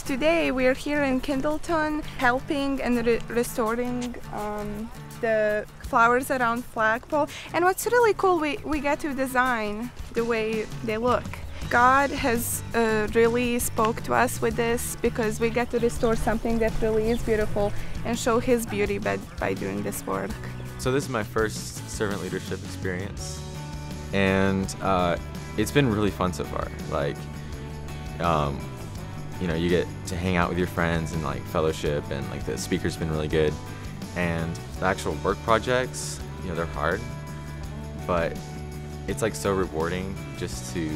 today we're here in Kindleton helping and restoring the flowers around Flagpole. And what's really cool, we get to design the way they look. God has really spoke to us with this because we get to restore something that really is beautiful and show His beauty by doing this work. So this is my first servant leadership experience, and it's been really fun so far. Like, you know, you get to hang out with your friends and like fellowship, and like the speaker's been really good. And the actual work projects, you know, they're hard, but it's like so rewarding just to, you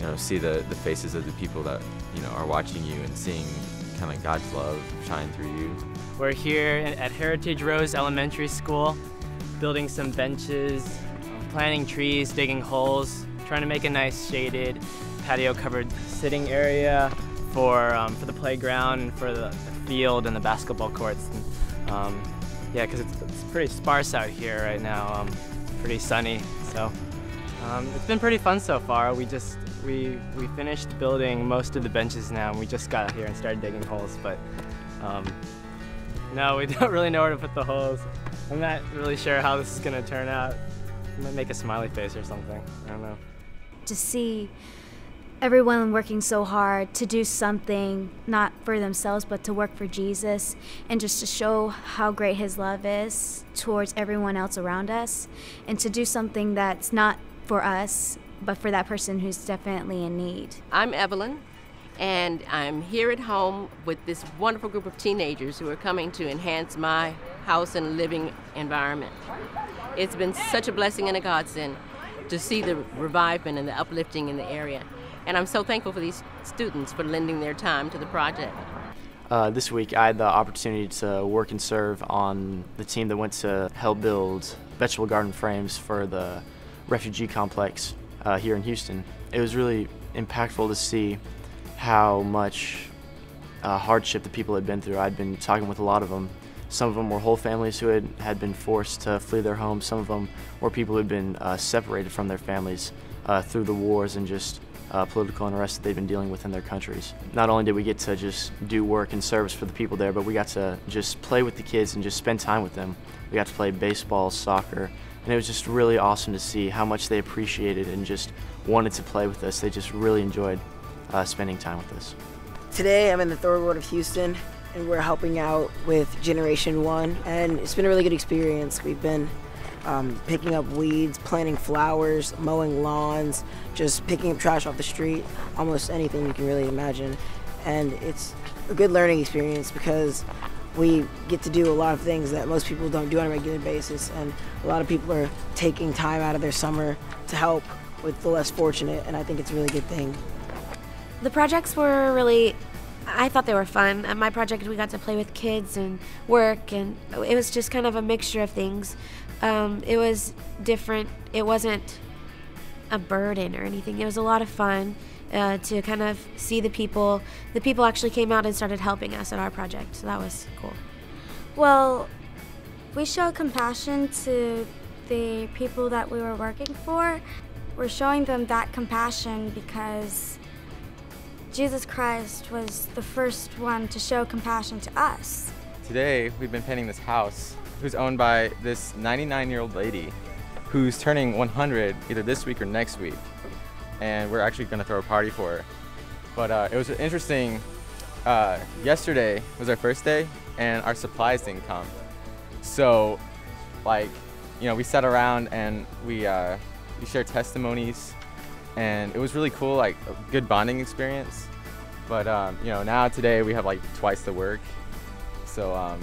know, see the faces of the people that, you know, are watching you and seeing kind of God's love shine through you. We're here at Heritage Rose Elementary School, building some benches, planting trees, digging holes, trying to make a nice shaded patio-covered sitting area for the playground and for the field and the basketball courts. And, yeah, because it's pretty sparse out here right now, pretty sunny. So it's been pretty fun so far. We finished building most of the benches now, and we just got here and started digging holes. But no, we don't really know where to put the holes. I'm not really sure how this is going to turn out. I might make a smiley face or something. I don't know. To see everyone working so hard to do something not for themselves but to work for Jesus, and just to show how great His love is towards everyone else around us, and to do something that's not for us but for that person who's definitely in need. I'm Evelyn, and I'm here at home with this wonderful group of teenagers who are coming to enhance my house and living environment. It's been such a blessing and a godsend to see the revivement and the uplifting in the area. And I'm so thankful for these students for lending their time to the project. This week I had the opportunity to work and serve on the team that went to help build vegetable garden frames for the refugee complex here in Houston. It was really impactful to see how much hardship the people had been through. I'd been talking with a lot of them. Some of them were whole families who had been forced to flee their homes. Some of them were people who had been separated from their families through the wars and just political unrest that they've been dealing with in their countries. Not only did we get to just do work and service for the people there, but we got to just play with the kids and just spend time with them. We got to play baseball, soccer, and it was just really awesome to see how much they appreciated and just wanted to play with us. They just really enjoyed spending time with us. Today I'm in the Third Ward of Houston, and we're helping out with Generation 1, and it's been a really good experience. We've been picking up weeds, planting flowers, mowing lawns, just picking up trash off the street, almost anything you can really imagine. And it's a good learning experience because we get to do a lot of things that most people don't do on a regular basis, and a lot of people are taking time out of their summer to help with the less fortunate, and I think it's a really good thing. The projects were really, I thought they were fun. At my project we got to play with kids and work, and it was just kind of a mixture of things. It was different. It wasn't a burden or anything. It was a lot of fun to kind of see the people. The people actually came out and started helping us at our project, so that was cool. Well, we showed compassion to the people that we were working for. We're showing them that compassion because Jesus Christ was the first one to show compassion to us. Today we've been painting this house who's owned by this 99-year-old lady who's turning 100 either this week or next week, and we're actually going to throw a party for her. But it was interesting. Yesterday was our first day and our supplies didn't come, so like, you know, we sat around and we shared testimonies, and it was really cool, like a good bonding experience. But you know, now today we have like twice the work, so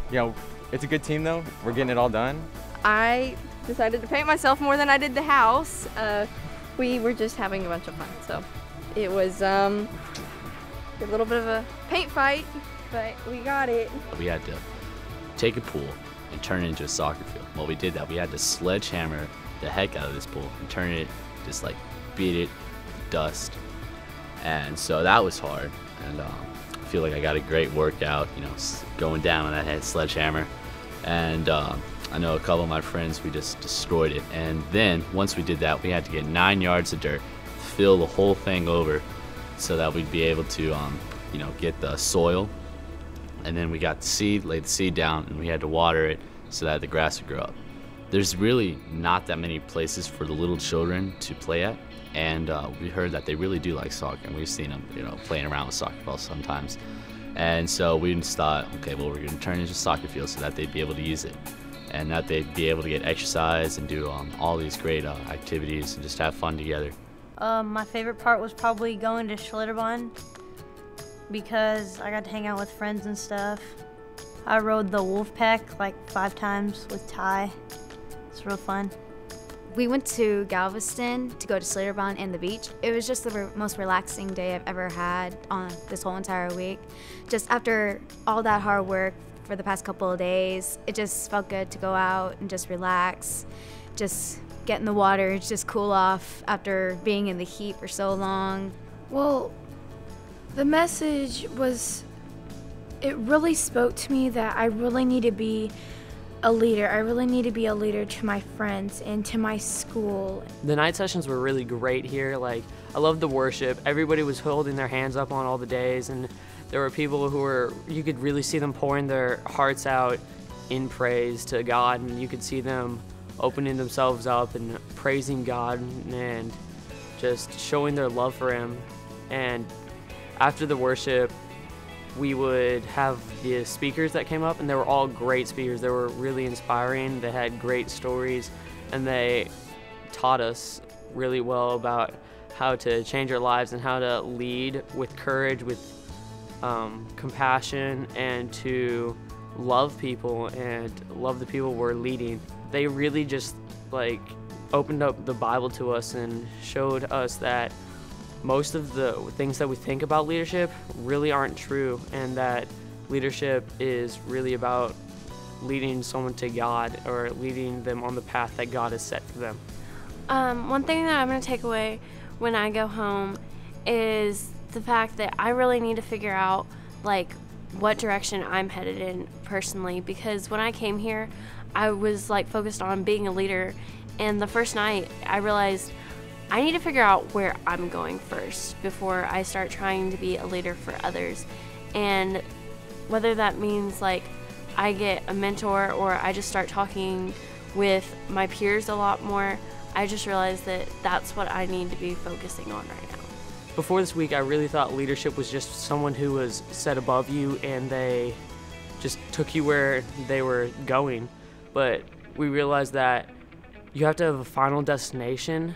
you know, it's a good team though. We're getting it all done. I decided to paint myself more than I did the house. We were just having a bunch of fun, so it was a little bit of a paint fight, but we got it. We had to take a pool and turn it into a soccer field. Well, we did that. We had to sledgehammer the heck out of this pool and turn it, just like beat it, dust. And so that was hard. And I feel like I got a great workout, you know, going down on that head sledgehammer. And I know a couple of my friends, we just destroyed it. And then once we did that, we had to get 9 yards of dirt, fill the whole thing over so that we'd be able to get the soil, and then we got the seed, laid the seed down, and we had to water it so that the grass would grow up. There's really not that many places for the little children to play at, and we heard that they really do like soccer, and we've seen them, playing around with soccer balls sometimes. And so we just thought, okay, well, we're going to turn it into a soccer field so that they'd be able to use it, and that they'd be able to get exercise and do all these great activities and just have fun together. My favorite part was probably going to Schlitterbahn because I got to hang out with friends and stuff. I rode the Wolfpack like 5 times with Ty. It's real fun. We went to Galveston to go to Schlitterbahn and the beach. It was just the most relaxing day I've ever had on this whole entire week. Just after all that hard work for the past couple of days, it just felt good to go out and just relax, just get in the water, just cool off after being in the heat for so long. Well, the message was, it really spoke to me that I really need to be a leader. I really need to be a leader to my friends and to my school. The night sessions were really great here. Like, I loved the worship. Everybody was holding their hands up on all the days, and there were people you could really see them pouring their hearts out in praise to God, and you could see them opening themselves up and praising God and just showing their love for Him. And after the worship, we would have the speakers that came up, and they were all great speakers. They were really inspiring. They had great stories, and they taught us really well about how to change our lives and how to lead with courage, with compassion, and to love people and love the people we're leading. They really just opened up the Bible to us and showed us that most of the things that we think about leadership really aren't true, and that leadership is really about leading someone to God or leading them on the path that God has set for them. One thing that I'm going to take away when I go home is the fact that I really need to figure out what direction I'm headed in personally, because when I came here I was focused on being a leader, and the first night I realized I need to figure out where I'm going first before I start trying to be a leader for others. And whether that means I get a mentor or I just start talking with my peers a lot more, I just realized that that's what I need to be focusing on right now. Before this week, I really thought leadership was just someone who was set above you and they just took you where they were going. But we realized that you have to have a final destination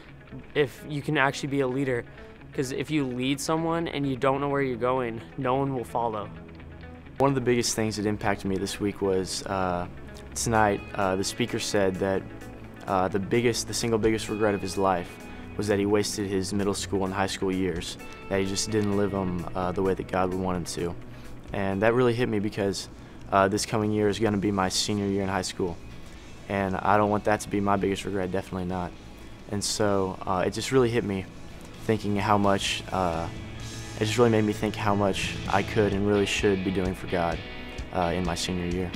if you can actually be a leader, because if you lead someone and you don't know where you're going, no one will follow. One of the biggest things that impacted me this week was tonight the speaker said that the single biggest regret of his life was that he wasted his middle school and high school years, that he just didn't live them the way that God would want him to. And that really hit me because this coming year is going to be my senior year in high school, and I don't want that to be my biggest regret, definitely not. And so it just really hit me, thinking how much, it just really made me think how much I could and really should be doing for God in my senior year.